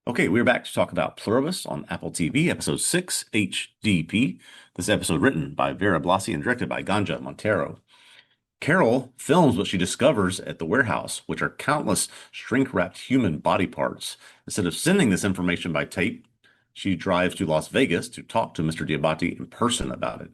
Okay, we're back to talk about Pluribus on Apple TV, episode 6, HDP. This episode written by Vera Blasi and directed by Ganja Montero. Carol films what she discovers at the warehouse, which are countless shrink-wrapped human body parts. Instead of sending this information by tape, she drives to Las Vegas to talk to Mr. Diabate in person about it.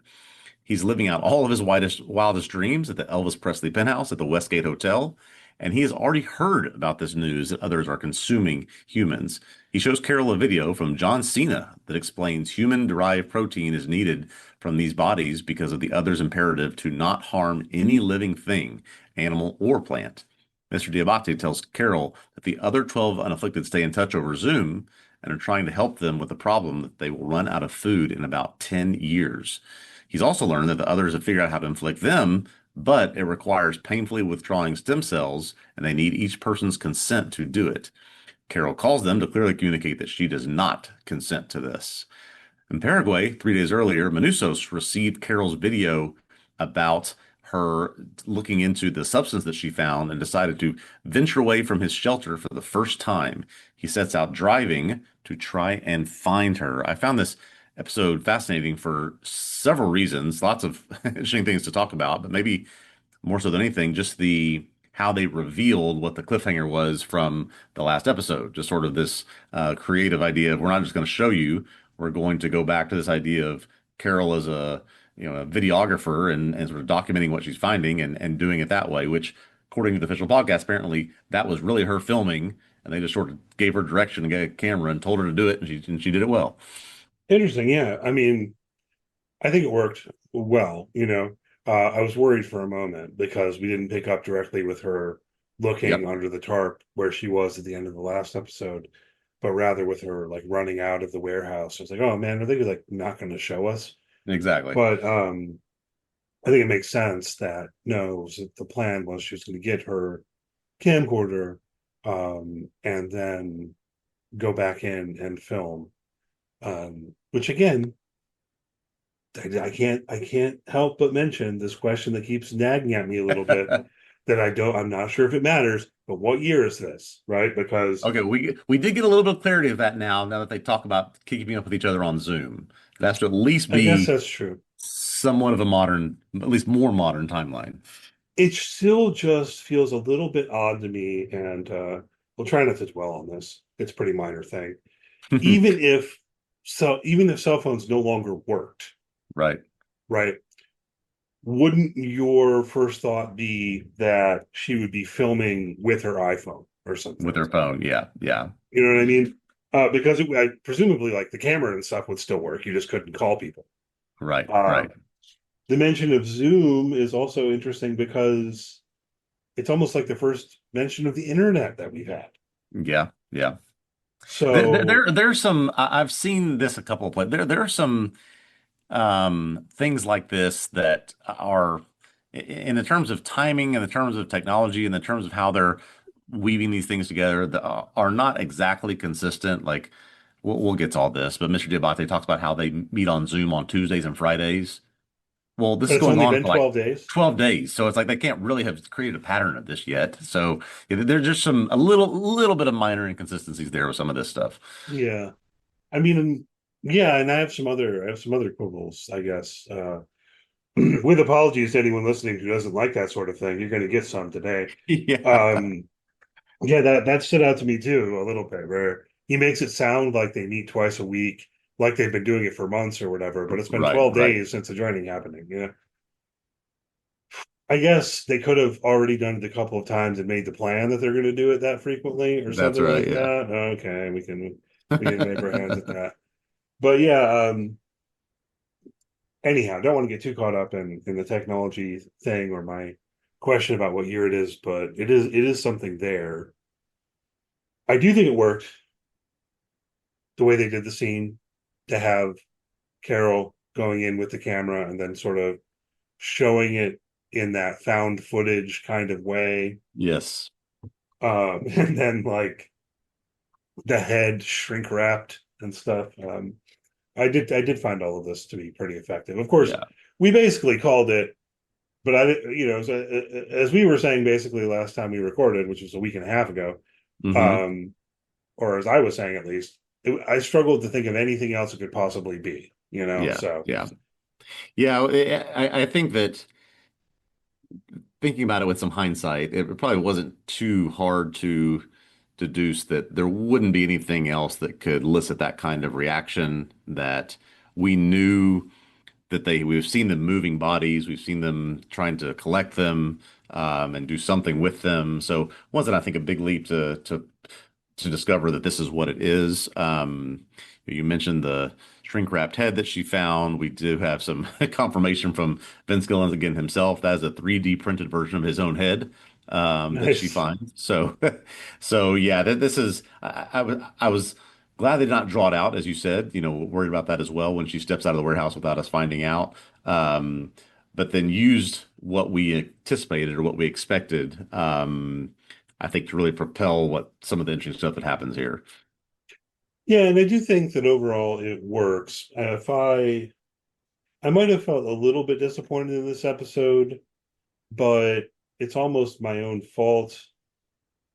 He's living out all of his wildest dreams at the Elvis Presley penthouse at the Westgate Hotel, and he has already heard about this news that others are consuming humans. He shows Carol a video from John Cena that explains human-derived protein is needed from these bodies because of the other's imperative to not harm any living thing, animal or plant. Mr. Diabate tells Carol that the other 12 unafflicted stay in touch over Zoom and are trying to help them with the problem that they will run out of food in about 10 years. He's also learned that the others have figured out how to inflict them, but it requires painfully withdrawing stem cells, and they need each person's consent to do it. Carol calls them to clearly communicate that she does not consent to this. In Paraguay, 3 days earlier, Manusos received Carol's video about her looking into the substance that she found and decided to venture away from his shelter for the first time. He sets out driving to try and find her. I found this episode fascinating for several reasons, lots of interesting things to talk about, but maybe more so than anything, just the how they revealed what the cliffhanger was from the last episode. Just sort of this creative idea of we're not just going to show you, we're going to go back to this idea of Carol as a videographer and sort of documenting what she's finding and doing it that way, which according to the official podcast, apparently that was really her filming, and they just sort of gave her direction and gave a camera and told her to do it, and she did it well. Interesting. Yeah. I mean, I think it worked well. I was worried for a moment because we didn't pick up directly with her looking Yep, under the tarp where she was at the end of the last episode, but rather with her like running out of the warehouse. I was like, oh man, are they like not going to show us? exactly. But I think it makes sense that no, the plan was she was going to get her camcorder and then go back in and film. Which again, I can't help but mention this question that keeps nagging at me a little bit that I'm not sure if it matters, but what year is this, right? Because Okay, we did get a little bit of clarity of that now that they talk about keeping up with each other on Zoom. It has to at least I guess be that's true. somewhat of a modern, at least more modern timeline. It still just feels a little bit odd to me, and we'll try not to dwell on this. It's a pretty minor thing. Even if even if cell phones no longer worked, Right. right? Wouldn't your first thought be that she would be filming with her iPhone or something? With her phone. Yeah. Yeah. You know what I mean? Because presumably, like the camera and stuff would still work. You just couldn't call people. Right. Right. Um, the mention of Zoom is also interesting because it's almost like the first mention of the internet that we've had. Yeah. Yeah. So, There's some, I've seen this a couple of places. There are some things like this that are in the terms of timing, in the terms of technology, in the terms of how they're weaving these things together that are not exactly consistent. Like we'll get to all this, but Mr. Diabate talks about how they meet on Zoom on Tuesdays and Fridays. Well, this but is it's going only on been for like 12 days. 12 days. So it's like they can't really have created a pattern of this yet. So yeah, there's just a little bit of minor inconsistencies there with some of this stuff. Yeah. I mean, yeah, and I have some other quibbles, I guess. With apologies to anyone listening who doesn't like that sort of thing, you're going to get some today. Yeah. Um, Yeah, that stood out to me too a little bit, where he makes it sound like they meet twice a week, like they've been doing it for months or whatever, but it's been Right, 12 right. days since the joining happening. Yeah. I guess they could have already done it a couple of times and made the plan that they're going to do it that frequently or That's something right, like yeah. that. Okay, we can wave our hands at that. But yeah, anyhow, don't want to get too caught up in the technology thing or my question about what year it is, but it is something there. I do think it worked the way they did the scene to have Carol going in with the camera and then sort of showing it in that found footage kind of way. Yes. And then like the head shrink wrapped and stuff. I did find all of this to be pretty effective. Of course, Yeah. we basically called it, but as we were saying basically last time we recorded, which was a week and a half ago, Hmm. um, or as I was saying at least, I struggled to think of anything else it could possibly be, Yeah, so. yeah, yeah. I think that thinking about it with some hindsight, it probably wasn't too hard to deduce that there wouldn't be anything else that could elicit that kind of reaction. That we knew that we've seen them moving bodies, we've seen them trying to collect them and do something with them. So it wasn't, I think, a big leap to discover that this is what it is. You mentioned the shrink wrapped head that she found. We do have some confirmation from Vince Gilligan himself. That is a 3D printed version of his own head that she Nice. finds. So, so yeah, this is. I was glad they did not draw it out, as you said. Worried about that as well when she steps out of the warehouse without us finding out. But then used what we anticipated or what we expected. I think to really propel what some of the interesting stuff that happens here. Yeah, and I do think that overall it works. If I might have felt a little bit disappointed in this episode, but it's almost my own fault,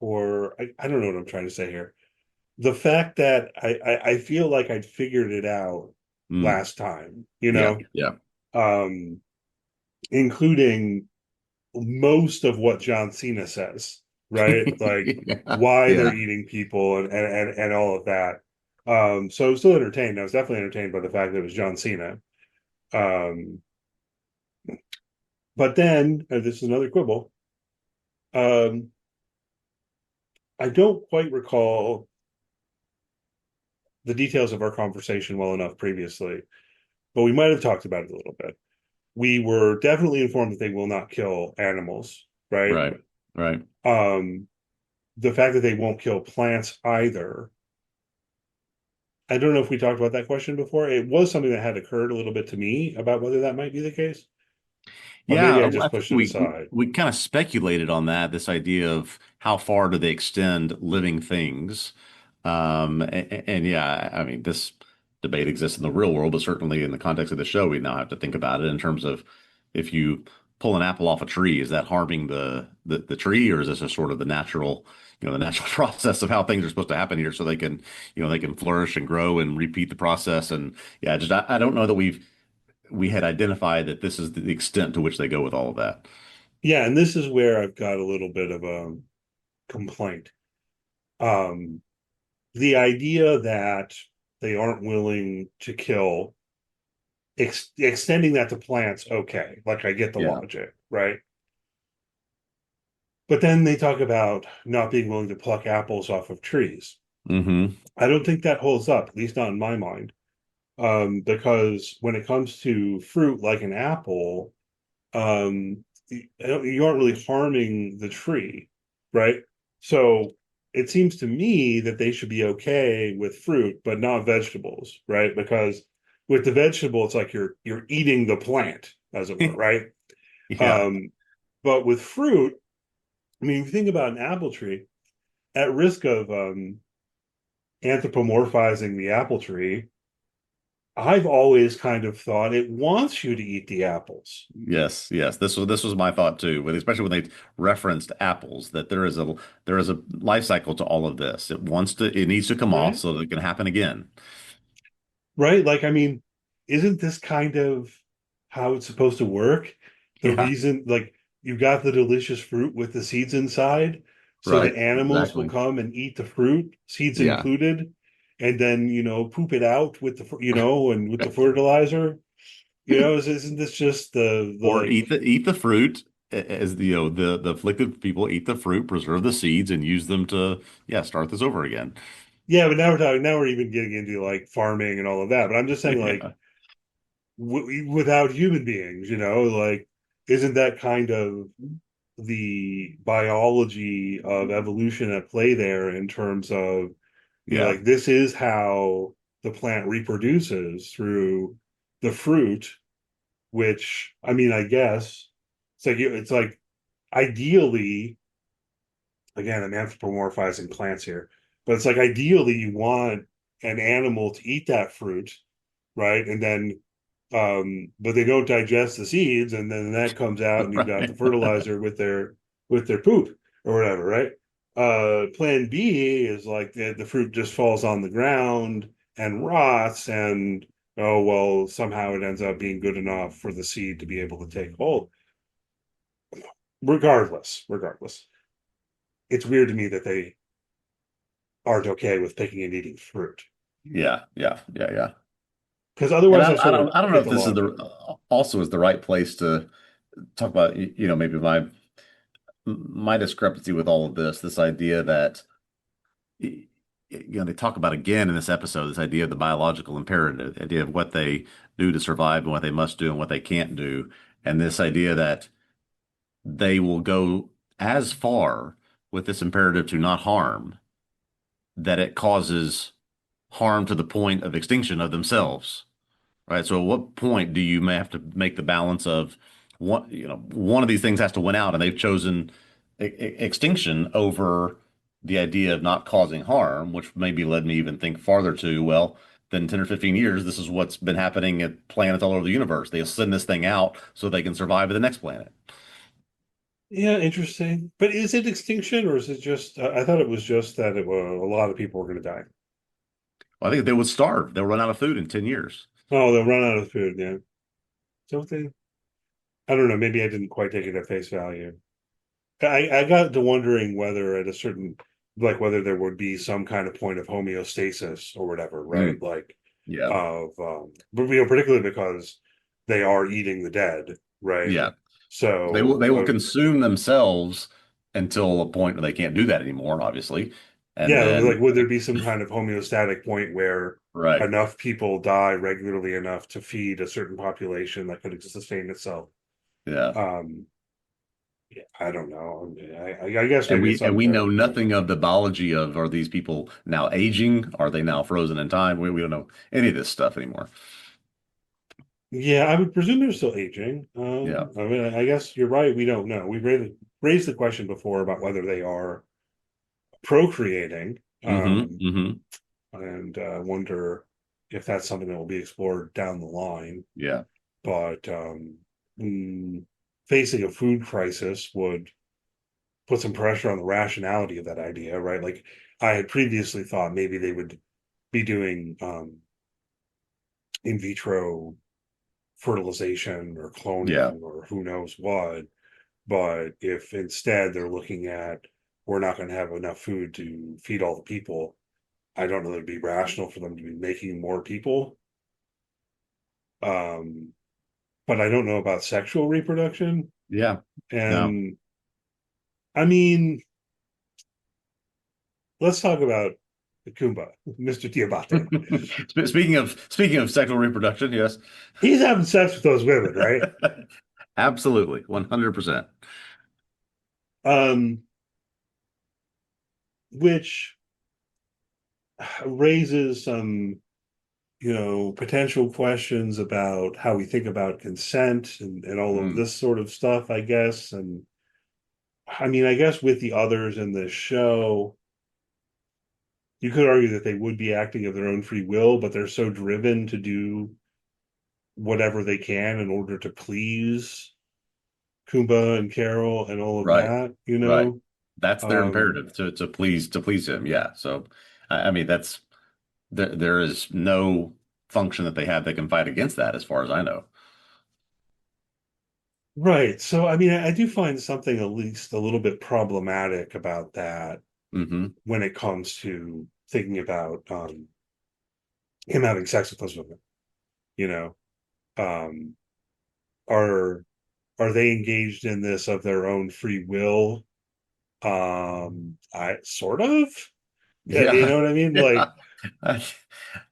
or I don't know what I'm trying to say here. The fact that I feel like I'd figured it out Mm, last time, yeah, yeah, um, including most of what John Cena says, right? Like yeah, why yeah, they're eating people and all of that. So I was still entertained. I was definitely entertained by the fact that it was John Cena. Um, but then this is another quibble. Um, I don't quite recall the details of our conversation well enough previously, but we might have talked about it a little bit. We were definitely informed that they will not kill animals, right? right, right. Um, the fact that they won't kill plants either. I don't know if we talked about that question before. It was something that had occurred a little bit to me about whether that might be the case, or maybe Yeah, I I just think pushed it we aside. we kind of speculated on that, this idea of how far do they extend living things. And yeah, I mean, this debate exists in the real world, but certainly in the context of the show, we now have to think about it in terms of if you pull an apple off a tree, is that harming the tree, or is this a sort of the natural process of how things are supposed to happen here, so they can flourish and grow and repeat the process. And yeah, just I don't know that we had identified that this is the extent to which they go with all of that. Yeah, and this is where I've got a little bit of a complaint. Um, the idea that they aren't willing to kill, extending that to plants, okay, like I get the Yeah. logic, right? But then they talk about not being willing to pluck apples off of trees. Hmm. I don't think that holds up, at least not in my mind. Because when it comes to fruit like an apple, you aren't really harming the tree, right? So it seems to me that they should be okay with fruit, but not vegetables, right? Because with the vegetable, it's like you're eating the plant, as it were, right? Yeah. Um, but with fruit, I mean, if you think about an apple tree, at risk of anthropomorphizing the apple tree, I've always kind of thought it wants you to eat the apples. Yes, yes. This was my thought too, especially when they referenced apples, that there is a life cycle to all of this. It needs to come off Right. so that it can happen again. Right? Like, I mean, isn't this kind of how it's supposed to work? The Yeah. reason, like, you got the delicious fruit with the seeds inside, so Right. the animals will Exactly. come and eat the fruit, seeds Yeah. included, and then, poop it out with and with the fertilizer. Isn't this just the Or like, eat the fruit as the afflicted people eat the fruit, preserve the seeds, and use them to start this over again. yeah, but now we're even getting into like farming and all of that. But I'm just saying, like, Yeah. without human beings, like, isn't that kind of the biology of evolution at play there in terms of, Yeah. like, this is how the plant reproduces through the fruit, which, I mean, I guess it's like ideally, again, I'm anthropomorphizing plants here, but it's like ideally you want an animal to eat that fruit, right? And then but they don't digest the seeds, and then that comes out, and you've got the Right. fertilizer with their poop or whatever, right? Plan B is like the fruit just falls on the ground and rots, and oh well, somehow it ends up being good enough for the seed to be able to take hold. Regardless, it's weird to me that they aren't okay with picking and eating fruit, Yeah, yeah, yeah, yeah. because And otherwise I sort of I don't know get if the this is logic. the also is the right place to talk about, maybe my discrepancy with all of this idea that they talk about again in this episode, this idea of the biological imperative, the idea of what they do to survive and what they must do and what they can't do, and this idea that they will go as far with this imperative to not harm that it causes harm to the point of extinction of themselves. Right. So at what point do you may have to make the balance of one of these things has to win out, and they've chosen extinction over the idea of not causing harm, which maybe led me even think farther to, well, then 10 or 15 years, this is what's been happening at planets all over the universe. They'll send this thing out so they can survive at the next planet. Yeah, interesting. But is it extinction or is it just? I thought it was just that a lot of people were going to die. Well, I think they would starve. They'll run out of food in 10 years. Oh, they'll run out of food. Yeah, don't they? I don't know. Maybe I didn't quite take it at face value. I got to wondering whether at a certain, like whether there would be some kind of point of homeostasis or whatever, right? Mm, Like yeah. but particularly because they are eating the dead, right? Yeah. So, They will consume themselves until a point where they can't do that anymore, obviously. And yeah, then, like would there be some kind of homeostatic point where right. enough people die regularly enough to feed a certain population that could sustain itself? Yeah. Um, yeah, I don't know. I guess maybe it's And we unfair. know nothing of the biology of, are these people now aging? Are they now frozen in time? We don't know any of this stuff anymore. Yeah, I would presume they're still aging. Yeah. I mean, I guess you're right. We don't know. We've raised the question before about whether they are procreating, Hmm. and wonder if that's something that will be explored down the line. Yeah. But mm, facing a food crisis would put some pressure on the rationality of that idea, right? Like I had previously thought maybe they would be doing in vitro fertilization or Yeah. cloning or who knows what. But if instead they're looking at we're not going to have enough food to feed all the people, I don't know that it'd be rational for them to be making more people. Um, but I don't know about sexual reproduction. Yeah. No. And I mean, let's talk about the Kumba, Mr. Diabate. Speaking of sexual reproduction, yes. He's having sex with those women, right? Absolutely. 100%. Um, which raises some, potential questions about how we think about consent and all of Mm. this sort of stuff, I guess. And I mean, I guess with the others in this show, you could argue that they would be acting of their own free will, but they're so driven to do whatever they can in order to please Kumba and Carol and all of Right. that, Right. That's their Um, imperative to please him. Yeah. So I mean that's there is no function that they have that can fight against that, as far as I know. right. So, I mean, I do find something at least a little bit problematic about that Hmm. when it comes to thinking about him having sex with those women. You know, um, are are they engaged in this of their own free will? I sort of. Yeah, you Yeah. know what I mean? Yeah. Like, I,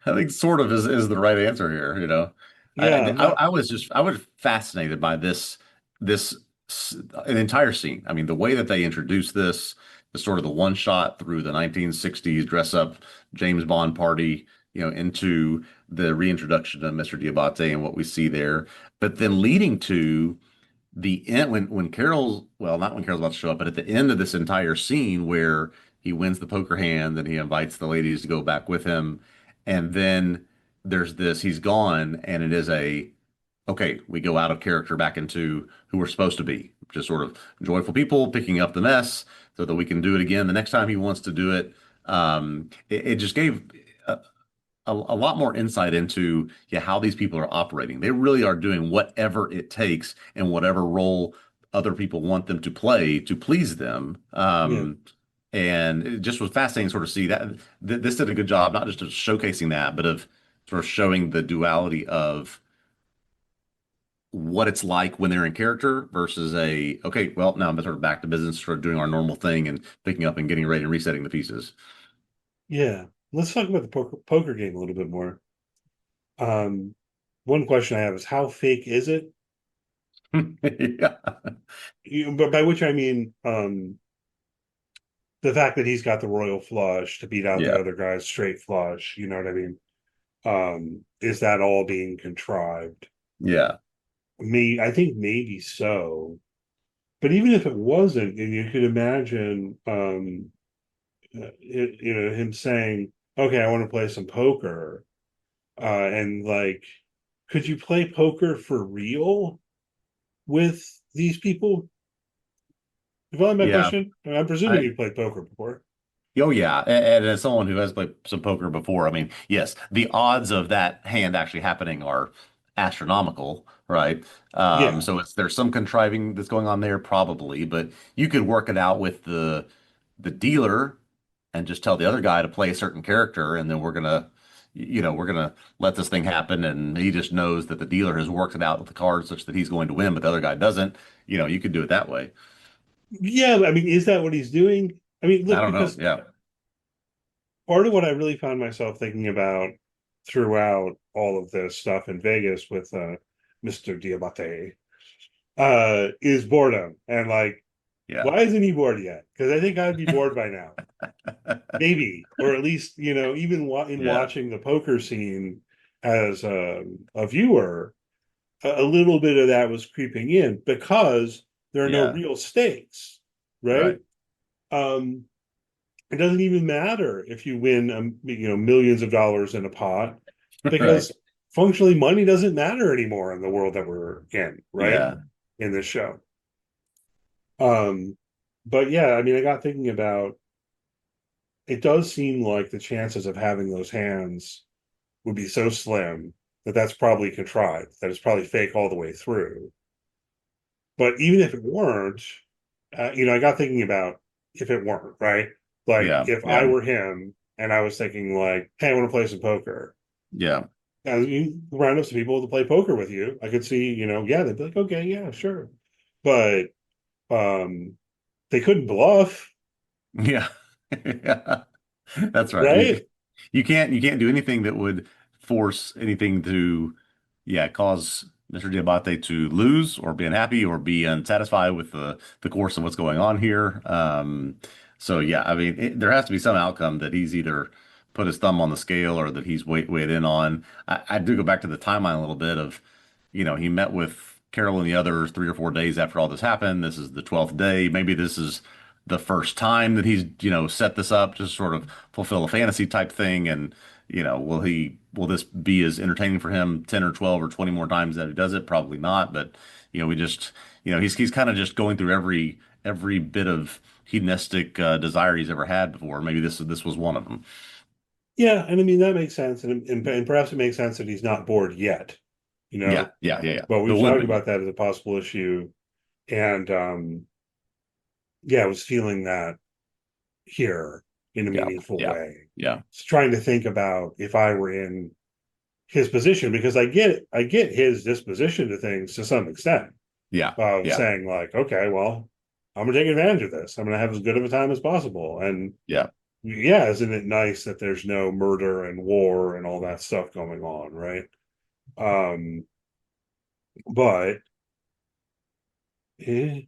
I think sort of is the right answer here, you know. yeah, I was I was fascinated by this an entire scene. I mean, the way that they introduced this, the sort of the one shot through the 1960s dress up James Bond party, into the reintroduction of Mr. Diabate and what we see there, but then leading to the end when Carol's well, not when Carol's about to show up, but at the end of this entire scene where he wins the poker hand and he invites the ladies to go back with him, and then there's this, he's gone, and it is a okay, we go out of character back into who we're supposed to be, just sort of joyful people picking up the mess so that we can do it again the next time he wants to do it. It just gave a lot more insight into yeah how these people are operating. They really are doing whatever it takes and whatever role other people want them to play to please them. Yeah. And it just was fascinating to sort of see that this did a good job, not just of showcasing that, but of sort of showing the duality of what it's like when they're in character versus a okay, well, now I'm sort of back to business, sort of doing our normal thing and picking up and getting ready and resetting the pieces. Yeah. Let's talk about the poker game a little bit more. Um, One question I have is how fake is it? Yeah. But by which I mean the fact that he's got the royal flush to beat out the Yeah. other guy's straight flush, you know what I mean? Is that all being contrived? Yeah. I think maybe so. But even if it wasn't, and you could imagine, him saying, "Okay, I want to play some poker," and like, could you play poker for real with these people? You follow my Yeah. question? I'm presuming I you played poker before. Oh yeah, and as someone who has played some poker before, I mean, yes, the odds of that hand actually happening are astronomical, right? Yeah, So there's some contriving that's going on there probably, but you could work it out with the dealer and just tell the other guy to play a certain character, and then we're gonna let this thing happen, and he just knows that the dealer has worked it out with the cards such that he's going to win, but the other guy doesn't. You could do it that way. yeah. I mean, is that what he's doing? I mean, I look, don't know. because Yeah, part of what I really found myself thinking about throughout all of this stuff in Vegas with Mr. Diabate is boredom. And like, yeah, why isn't he bored yet? Because I think I'd be bored by now. Maybe, or at least, even in yeah, watching the poker scene as a viewer, a little bit of that was creeping in because there are no yeah. real stakes, right? Right. Um, It doesn't even matter if you win, millions of dollars in a pot, Right. because functionally money doesn't matter anymore in the world that we're in, right? Yeah. In this show. Um, but yeah, I mean, I got thinking about it does seem like the chances of having those hands would be so slim that that's probably contrived, that it's probably fake all the way through. But even if it weren't, I got thinking about if it weren't, right? Like Yeah. if I Yeah. were him and I was thinking like, hey, I want to play some poker. Yeah. And you round up some people to play poker with you. I could see, yeah, they'd be like, okay, yeah, sure. But um they couldn't bluff, Yeah. Yeah. That's right. right? You can't do anything that would force anything to yeah, cause Mr. Diabate to lose or be unhappy or be unsatisfied with the course of what's going on here. So yeah, I mean, there has to be some outcome that he's either put his thumb on the scale or that he's weighed in on. I do go back to the timeline a little bit of, he met with Carol and the others 3 or 4 days after all this happened. This is the 12th day. Maybe this is the first time that he's, set this up to sort of fulfill a fantasy type thing. And, will this be as entertaining for him 10 or 12 or 20 more times that he does it? Probably not. But, we just, he's kind of just going through every bit of hedonistic desire he's ever had before. Maybe this was one of them. Yeah, and I mean that makes sense, and perhaps it makes sense that he's not bored yet, you Yeah, know. yeah, yeah, yeah. But The we've talked limping. about that as a possible issue, and yeah, I was feeling that here in a Yeah, meaningful yeah, way. yeah, Just trying to think about if I were in his position, because I get his disposition to things to some extent yeah, of yeah, saying like, okay, well, I'm gonna take advantage of this. I'm gonna have as good of a time as possible. And yeah. yeah, isn't it nice that there's no murder and war and all that stuff going on, right? Um, but I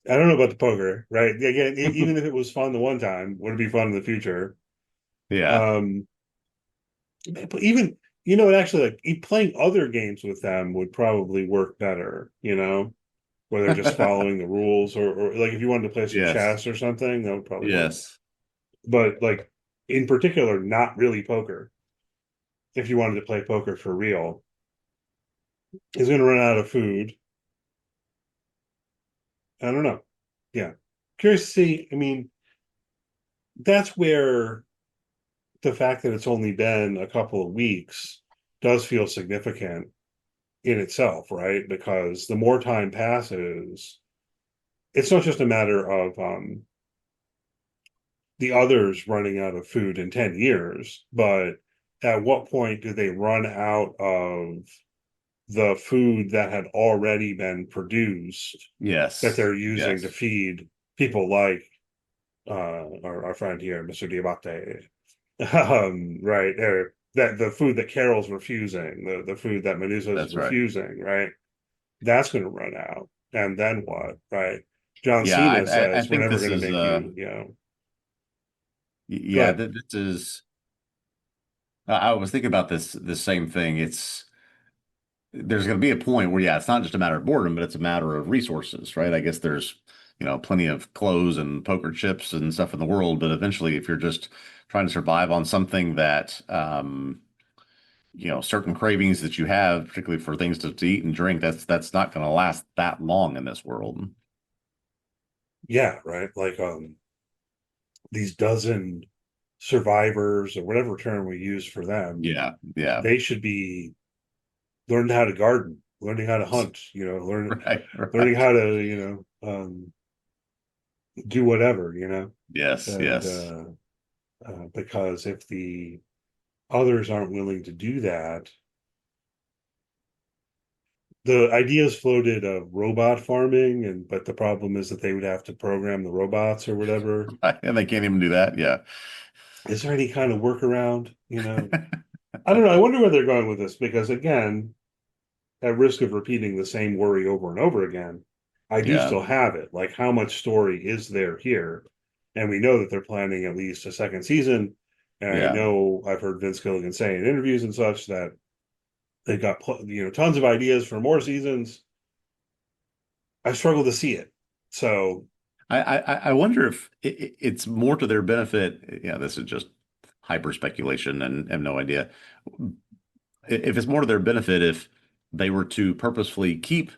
don't know about the poker, right? Again, even if it was fun the one time, would it be fun in the future? Yeah. Um, but even it actually like playing other games with them would probably work better, where they're just following the rules, or like if you wanted to play some Yes. chess or something, that would probably work. Yes. But like in particular, not really poker. If you wanted to play poker for real, is going to run out of food. I don't know. Yeah. Curious to see. I mean, that's where the fact that it's only been a couple of weeks does feel significant in itself, right? Because the more time passes, it's not just a matter of the others running out of food in 10 years, but at what point do they run out of the food that had already been produced that Yes. they're using to Yes. feed people like our friend here, Mr. Diabate, right? Or that the food that Carol's refusing, the food that Medusa's That's right. refusing, right? That's going to run out, and then what, right? John Yeah, Cena I says, "We're think never this going to is make you, you know." Go yeah, ahead. this is I was thinking about this same thing. It's there's going to be a point where, yeah, it's not just a matter of boredom, but it's a matter of resources, right? I guess there's, plenty of clothes and poker chips and stuff in the world, but eventually, if you're just trying to survive on something that, certain cravings that you have, particularly for things to eat and drink, that's not going to last that long in this world. Yeah, right. Like these dozen survivors or whatever term we use for them, Yeah, yeah, they should be learning how to garden, learning how to hunt, right, learning right. how to, do whatever, Yes, and yes. because if the others aren't willing to do that, the ideas floated of robot farming, and but the problem is that they would have to program the robots or whatever. Right. And they can't even do that. Yeah. Is there any kind of workaround? I don't know. I wonder where they're going with this because again, at risk of repeating the same worry over and over again, I do Yeah, still have it. Like, how much story is there here? And we know that they're planning at least a second season. And I yeah. know I've heard Vince Gilligan say in interviews and such that they've got tons of ideas for more seasons. I struggle to see it. So I wonder if it's more to their benefit. Yeah, this is just hyper speculation and have no idea. If it's more to their benefit if they were to purposefully keep,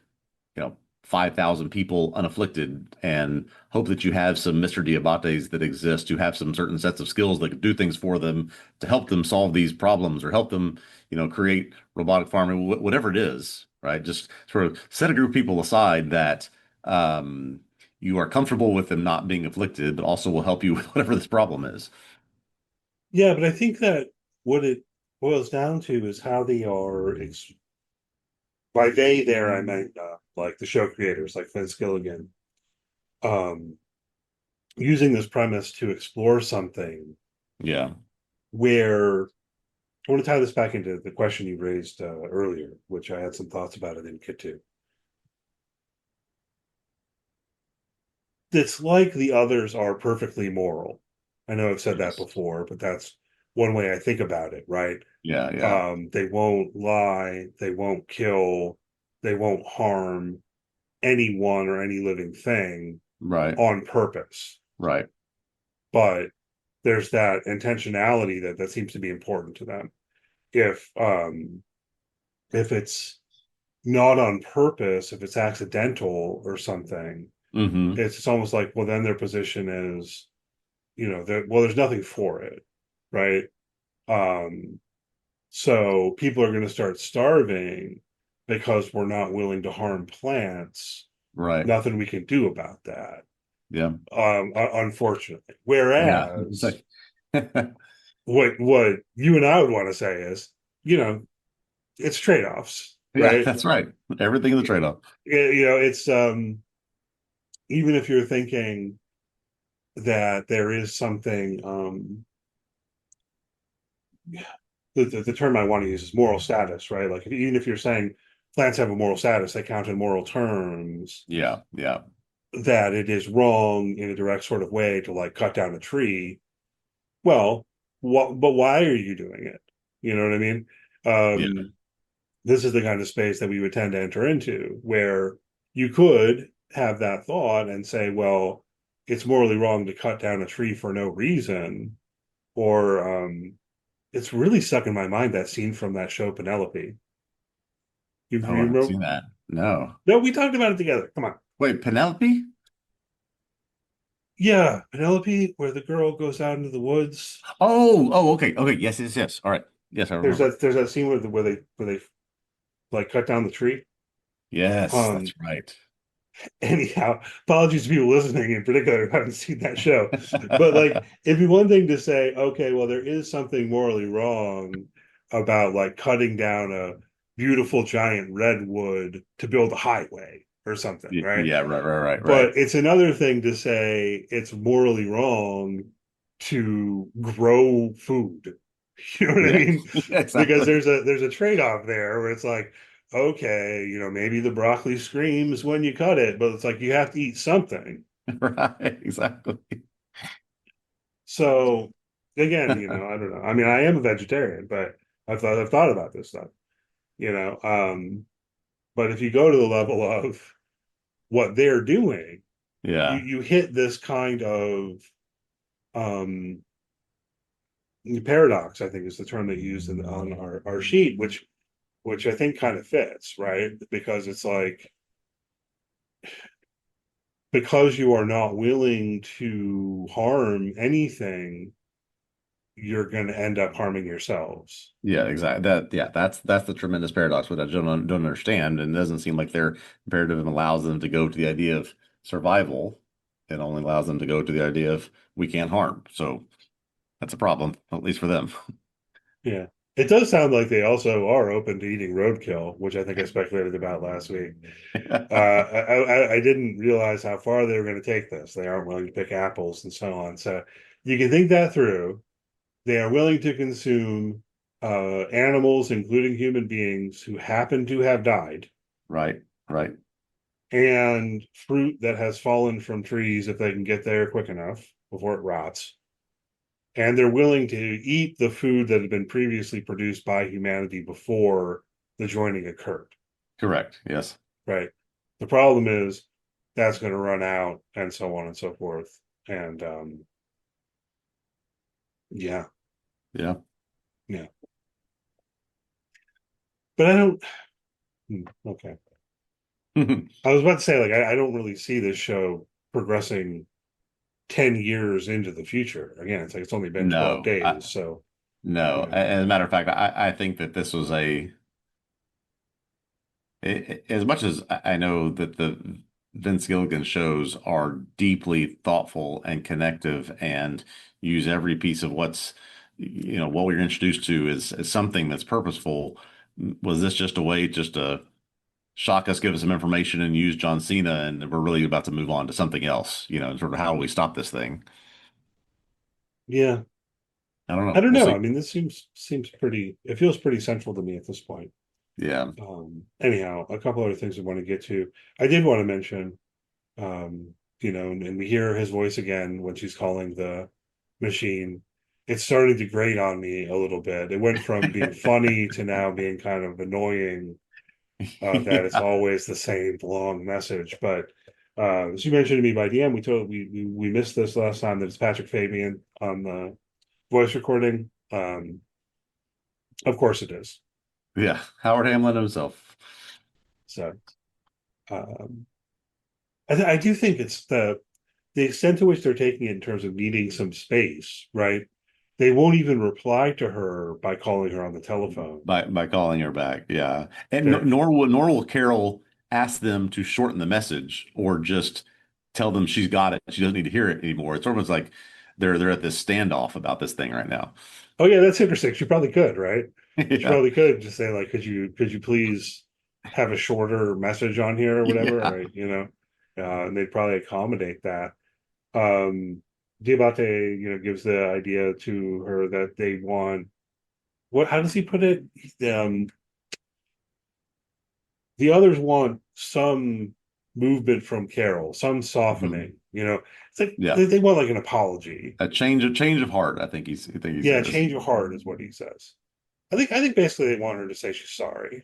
5,000 people unafflicted and hope that you have some Mr. Diabates that exist who have some certain sets of skills that could do things for them to help them solve these problems or help them, create robotic farming, whatever it is, right? Just sort of set a group of people aside that um, you are comfortable with them not being afflicted, but also will help you with whatever this problem is. yeah, but I think that what it boils down to is how they are. By they there, I meant like the show creators, like Vince Gilligan, um, using this premise to explore something Yeah. where I want to tie this back into the question you raised earlier, which I had some thoughts about. I didn't get to. It's like the others are perfectly moral. I know I've said that Yes. before, but that's one way I think about it, right? Yeah. Yeah. They won't lie, they won't kill, they won't harm anyone or any living thing Right. on purpose. Right. But there's that intentionality that seems to be important to them. If it's not on purpose, if it's accidental or something, Hmm. it's almost like, well, then their position is, well, there's nothing for it, right? Um, so people are going to start starving because we're not willing to harm plants. Right. Nothing we can do about that, Yeah. unfortunately. Yeah. Whereas what you and I would want to say is, you know, it's trade-offs, Yeah, right? that's right. Everything is a trade-off. It's even if you're thinking that there is something the term I want to use is moral status, right? Like even if you're saying plants have a moral status, they count in moral terms, Yeah, yeah, that it is wrong in a direct sort of way to like cut down a tree. Well, but why are you doing it? You know what I mean? yeah, This is the kind of space that we would tend to enter into where you could have that thought and say, well, it's morally wrong to cut down a tree for no reason. Or it's really stuck in my mind that scene from that show Penelope, You Oh, I haven't remember? seen that. No. No, we talked about it together. Come on. Wait, Penelope? Yeah, Penelope, where the girl goes out into the woods. Okay, okay. Yes, yes, yes. All right. Yes, I remember. There's that scene where they like cut down the tree. Yes, Um, that's right. anyhow, apologies to people listening in particular who haven't seen that show. But like it'd be one thing to say, okay, well, there is something morally wrong about like cutting down a beautiful giant redwood to build a highway or something, right? Yeah, right, right, right, right. But it's another thing to say it's morally wrong to grow food. You know what I Yeah, mean? Because exactly. there's a trade-off there where it's like, okay, maybe the broccoli screams when you cut it, but it's like you have to eat something. Right, exactly. So again, I don't know. I mean, I am a vegetarian, but I've thought about this stuff, you know. But if you go to the level of what they're doing, Yeah, you hit this kind of um paradox, I think is the term they used on our sheet, which I think kind of fits, right? Because it's like because you are not willing to harm anything, you're going to end up harming yourselves. yeah, exactly. That's the tremendous paradox, which I don't understand, and it doesn't seem like their imperative allows them to go to the idea of survival. It only allows them to go to the idea of we can't harm. So that's a problem, at least for them. Yeah. It does sound like they also are open to eating roadkill, which I think I speculated about last week. I didn't realize how far they were going to take this. They aren't willing to pick apples and so on. So you can think that through. They are willing to consume animals, including human beings, who happen to have died, Right, right. and fruit that has fallen from trees if they can get there quick enough before it rots. And they're willing to eat the food that had been previously produced by humanity before the joining occurred. Correct. Yes. Right. The problem is that's going to run out, and so on and so forth. And yeah, Yeah. yeah. But I don't. Okay. I was about to say, like, I don't really see this show progressing 10 years into the future. Again, it's like it's only been 12 No, days. So, no. yeah. As a matter of fact, I think that this was as much as I know that the Vince Gilligan shows are deeply thoughtful and connective and use every piece of what we're introduced to is something that's purposeful. Was this just a way just to shock us, give us some information and use John Cena and we're really about to move on to something else, sort of how do we stop this thing? Yeah. I don't I know. don't We'll know. I see. mean, this seems pretty, it feels pretty central to me at this point. Yeah. Anyhow, a couple other things I want to get to. I did want to mention, and we hear his voice again when she's calling the machine. It's starting to grate on me a little bit. It went from being funny to now being kind of annoying, that it's Yeah. always the same long message. But as you mentioned to me by DM, we missed this last time that it's Patrick Fabian on the voice recording. Of course it is. Yeah. Howard Hamlin himself. So um, I do think it's the extent to which they're taking it in terms of needing some space, right? They won't even reply to her by calling her on the telephone. By calling her back, yeah, and They're nor will Carol ask them to shorten the message or just tell them she's got it. She doesn't need to hear it anymore. It's almost like they're at this standoff about this thing right now. Oh yeah, that's interesting. She probably could, right? She Yeah, probably could just say like, could you please have a shorter message on here or whatever, yeah, right? And they'd probably accommodate that. Diabate, gives the idea to her that they want what? How does he put it? Um, the others want some movement from Carol, some Mhm. softening. It's like Yeah. they want like an apology. A change of heart. I think he Yeah, says. change of heart is what he says. I think basically they want her to say she's sorry.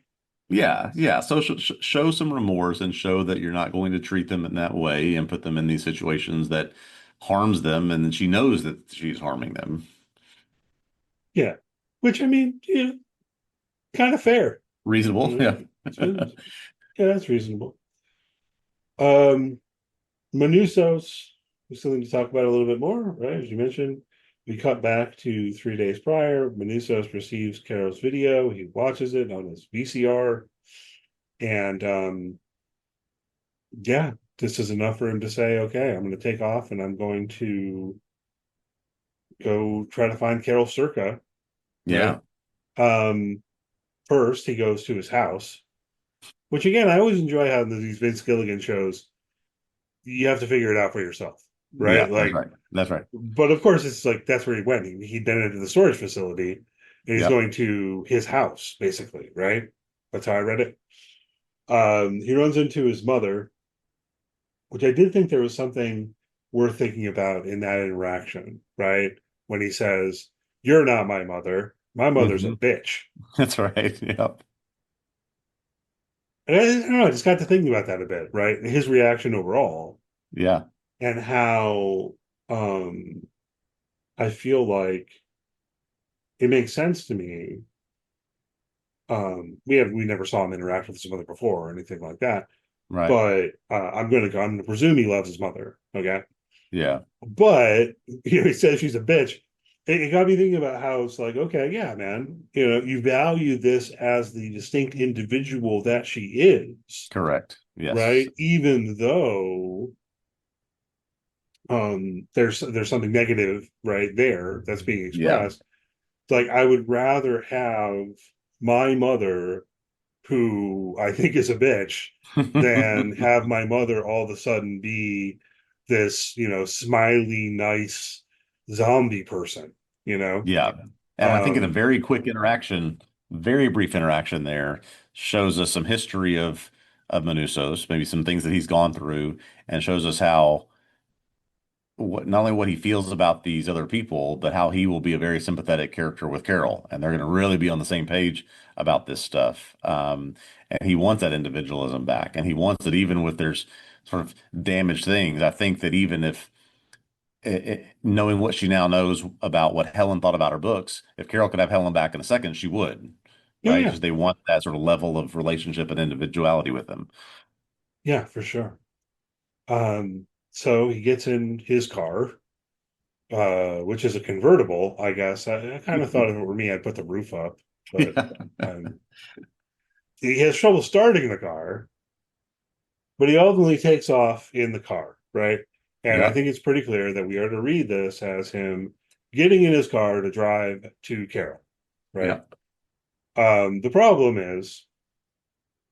Yeah, yeah. So show some remorse and show that you're not going to treat them in that way and put them in these situations that harms them, and she knows that she's harming them. Yeah, which I mean, kind of fair. Reasonable. You know, Yeah. So, yeah, that's reasonable. Um, Manusos, is something to talk about a little bit more, right? As you mentioned, we cut back to 3 days prior. Manusos receives Carol's video. He watches it on his VCR. And yeah, this is enough for him to say, okay, I'm going to take off and I'm going to go try to find Carol Circa, right? Yeah. Um, First, he goes to his house, which again, I always enjoy how these Vince Gilligan shows, you have to figure it out for yourself, right? Yeah, that's Like, right. That's right. but of course, it's like that's where he went. He then into the storage facility and he's Yep. going to his house, basically, right? That's how I read it. He runs into his mother, which I did think there was something worth thinking about in that interaction, right? When he says, "You're not my mother. My mother's a Hmm. bitch." That's right. Yep. And I don't know, I just got to thinking about that a bit, right? And his reaction overall, Yeah. and how um I feel like it makes sense to me. We never saw him interact with his mother before or anything like that. Right. But I'm gonna presume he loves his mother. Okay. Yeah. But he says she's a bitch. It got me thinking about how it's like, okay, yeah, man, you value this as the distinct individual that she is, Correct. Yes. right? Even though there's something negative right there that's being Yeah. expressed. It's like I would rather have my mother, who I think is a bitch, than have my mother all of a sudden be this, smiley, nice zombie person, you know? Yeah. And I think in a Um, very quick interaction, very brief interaction there, shows us some history of Manusos, maybe some things that he's gone through, and shows us how not only what he feels about these other people, but how he will be a very sympathetic character with Carol, and they're going to really be on the same page about this stuff. And he wants that individualism back, and he wants it even with there's sort of damaged things. I think that even if knowing what she now knows about what Helen thought about her books, if Carol could have Helen back in a second, she would, oh right? yeah, Because they want that sort of level of relationship and individuality with them. yeah, for sure. So he gets in his car, which is a convertible, I guess. I kind of thought if it were me, I'd put the roof up, but Yeah. um, he has trouble starting the car, but he ultimately takes off in the car, right? And I Yeah. think it's pretty clear that we are to read this as him getting in his car to drive to Carol, right? Yeah. The problem is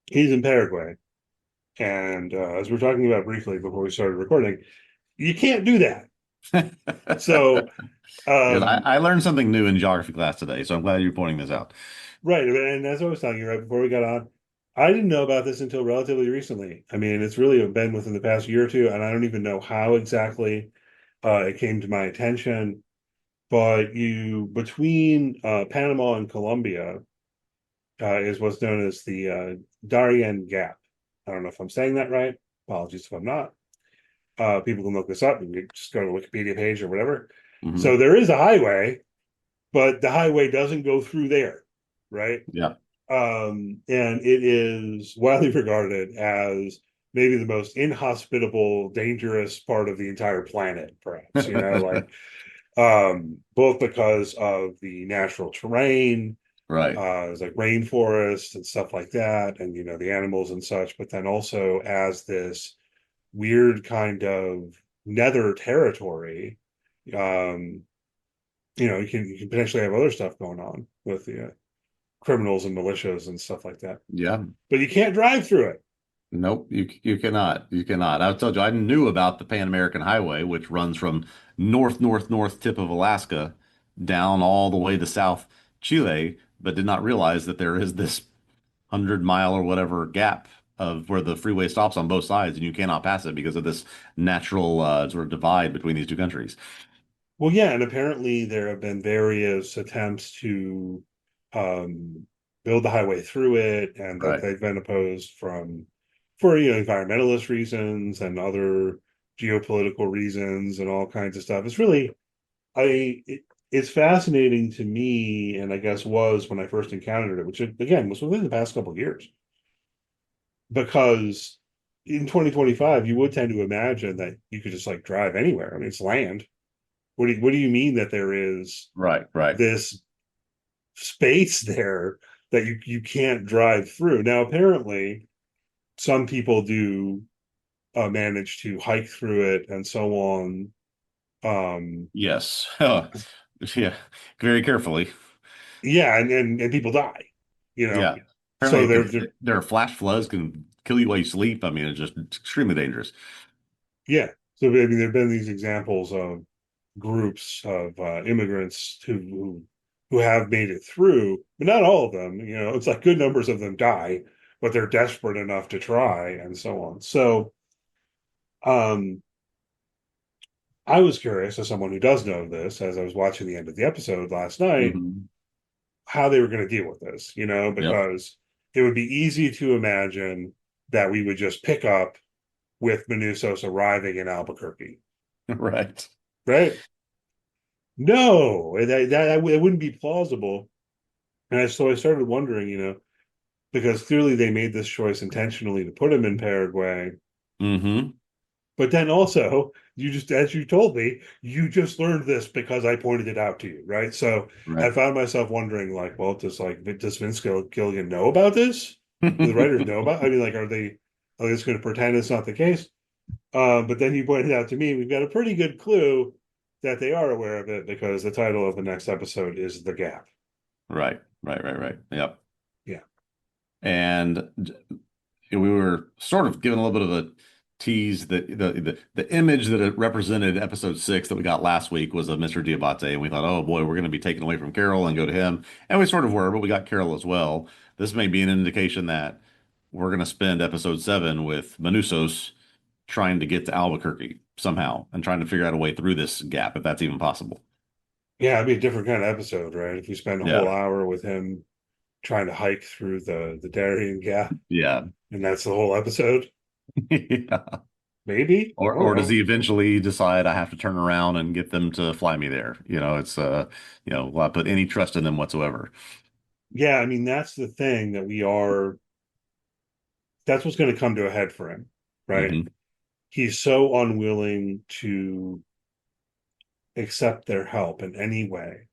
he's in Paraguay, and as we are talking about briefly before we started recording, you can't do that. So, Good. I, um, I learned something new in geography class today, so I'm glad you're pointing this out. right, and as I was talking right before we got on, I didn't know about this until relatively recently. I mean, it's really been within the past year or two, and I don't even know how exactly it came to my attention. But you between Panama and Colombia is what's known as the Darien Gap. I don't know if I'm saying that right. Apologies if I'm not. People can look this up and you just go to the Wikipedia page or whatever. Hmm. So there is a highway, but the highway doesn't go through there, right? Yeah. And it is widely regarded as maybe the most inhospitable, dangerous part of the entire planet, perhaps, both because of the natural terrain, Right. it's like rainforest and stuff like that, and the animals and such, but then also as this weird kind of nether territory. Um, you can potentially have other stuff going on with the criminals and militias and stuff like that, Yeah. but you can't drive through it. Nope. You cannot. You cannot. I told you I knew about the Pan American Highway, which runs from north tip of Alaska down all the way to South Chile, but did not realize that there is this 100 mile or whatever gap of where the freeway stops on both sides, and you cannot pass it because of this natural sort of divide between these two countries. Well, yeah, and apparently there have been various attempts to um, build the highway through it, and that Right. they've been opposed for environmentalist reasons and other geopolitical reasons and all kinds of stuff. It's really it's fascinating to me, and I guess was when I first encountered it, which again was within the past couple of years. because in 2025 you would tend to imagine that you could just like drive anywhere. I mean, it's land. What do you mean that there is Right, right. this space there that you can't drive through? Now, apparently, some people do manage to hike through it and so on. Um, Yes. Yeah. Very carefully. yeah, and people die, you know. Yeah. Apparently So it they're, could they're there are flash floods can kill you while you sleep. I mean, it's extremely dangerous. yeah. So I mean, there've been these examples of groups of immigrants who have made it through, but not all of them. You know, it's like good numbers of them die, but they're desperate enough to try, and so on. So, um, I was curious, as someone who does know this, as I was watching the end of the episode last night, Hmm. how they were going to deal with this. You know, Yep. because it would be easy to imagine that we would just pick up with Manusos arriving in Albuquerque, Right. right? No, it wouldn't be plausible. So I started wondering, because clearly they made this choice intentionally to put him in Paraguay. Hmm. But then also, you just, as you told me, you just learned this because I pointed it out to you, right? So I Right. found myself wondering, like, well, does Vince Gilligan know about this? Do the writers know about? I mean, like, are they just going to pretend it's not the case? But then you pointed out to me, we've got a pretty good clue that they are aware of it because the title of the next episode is The Gap. Right. Right. Right. Right. Yep. Yeah. And we were sort of given a little bit of a tease that the image that it represented episode six that we got last week was of Mr. Diabate, and we thought, oh boy, we're going to be taken away from Carol and go to him, and we sort of were, but we got Carol as well. This may be an indication that we're going to spend episode seven with Manusos trying to get to Albuquerque somehow and trying to figure out a way through this gap, if that's even possible. Yeah, it'd be a different kind of episode, right? If we spend a whole Yeah. hour with him trying to hike through the Darien Gap, Yeah. and that's the whole episode. Yeah. Maybe, I don't Or does know. he eventually decide I have to turn around and get them to fly me there? Will I put any trust in them whatsoever? Yeah, I mean that's the thing that we are. That's what's going to come to a head for him, right? Hmm. He's so unwilling to accept their help in any way.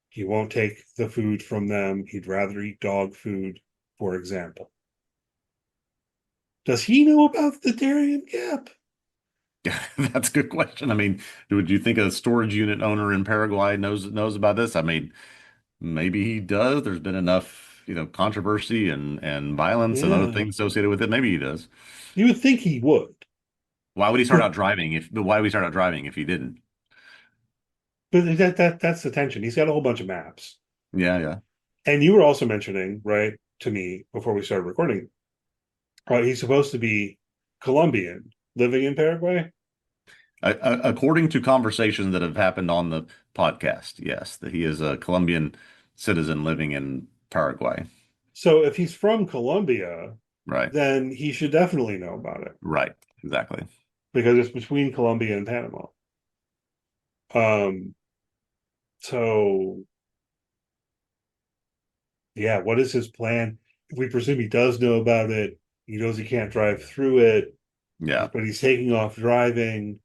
He won't take the food from them. He'd rather eat dog food, for example. Does he know about the Darien Gap? Yeah, that's a good question. I mean, would you think a storage unit owner in Paraguay knows about this? I mean, maybe he does. There's been enough, controversy and violence and other Yeah, things associated with it. Maybe he does. you would think he would, Why would he start but out driving if why would he start out driving if he didn't? that's the tension. He's got a whole bunch of maps. Yeah, yeah. And you were also mentioning, right, to me before we started recording, he's supposed to be Colombian, living in Paraguay. According to conversations that have happened on the podcast, yes, that he is a Colombian citizen living in Paraguay. So if he's from Colombia, Right. then he should definitely know about it Right. Exactly. because it's between Colombia and Panama. Um, so yeah, what is his plan? If we presume he does know about it, he knows he can't drive through it, Yeah. but he's taking off driving,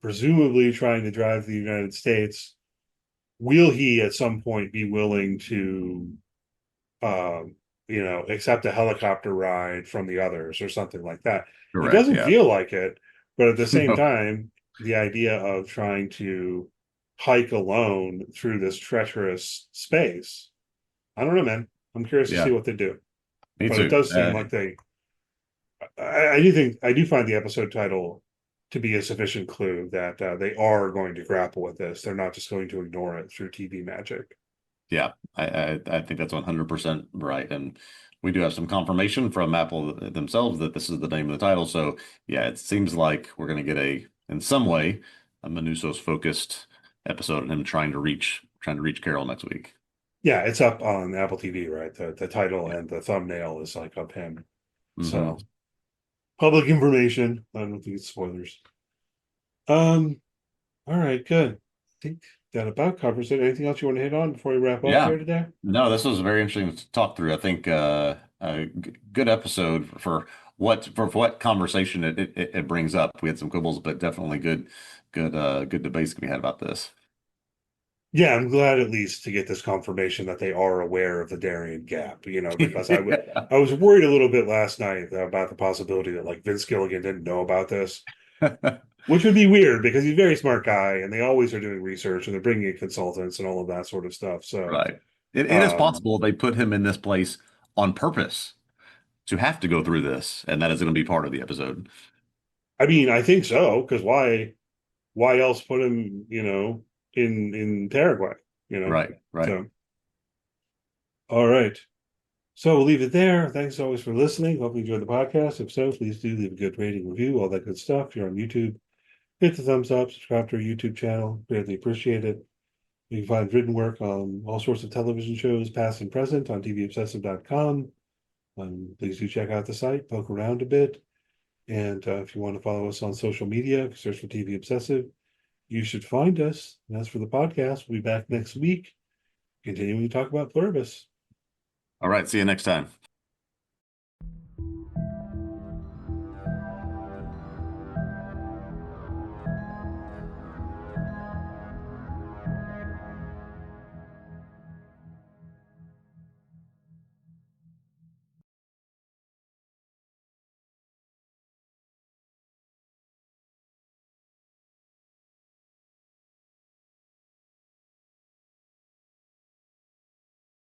presumably trying to drive the United States. Will he at some point be willing to accept a helicopter ride from the others or something like that? He Correct. doesn't Yeah. feel like it, but at the same No. time, the idea of trying to hike alone through this treacherous space, I don't know, man. I'm curious to see Yeah. what they do. Me But it too. does seem like I do find the episode title to be a sufficient clue that they are going to grapple with this. They're not just going to ignore it through TV magic. Yeah. I think that's 100% right. And we do have some confirmation from Apple themselves that this is the name of the title. So yeah, it seems like we're going to get in some way, a Manusos focused episode and him trying to reach Carol next week. Yeah, it's up on Apple TV, right? The title Yeah. and the thumbnail is like of him. Hmm. So public information. I don't think it's spoilers. Um, all right, good. I think that about covers it. Anything else you want to hit on before we wrap up Yeah. here today? No, this was very interesting to talk through. I think good episode for what conversation it brings up. We had some quibbles, but definitely good debates to be had about this. Yeah, I'm glad at least to get this confirmation that they are aware of the Darien Gap, because Yeah. I was worried a little bit last night about the possibility that like Vince Gilligan didn't know about this, which would be weird because he's a very smart guy and they always are doing research and they're bringing in consultants and all of that sort of stuff. So, Right. It is um, possible they put him in this place on purpose to have to go through this, and that is going to be part of the episode. I mean, I think so because why else put him, in Paraguay, you know? Right, right. So, all right. So we'll leave it there. Thanks always for listening. Hope you enjoyed the podcast. If so, please do leave a good rating, review, all that good stuff. If you're on YouTube, hit the thumbs up, subscribe to our YouTube channel. Greatly appreciate it. You can find written work on all sorts of television shows, past and present, on tvobsessive.com. Please do check out the site, poke around a bit. And if you want to follow us on social media, search for TV Obsessive. You should find us. And as for the podcast, we'll be back next week, continuing to talk about Pluribus. All right. See you next time.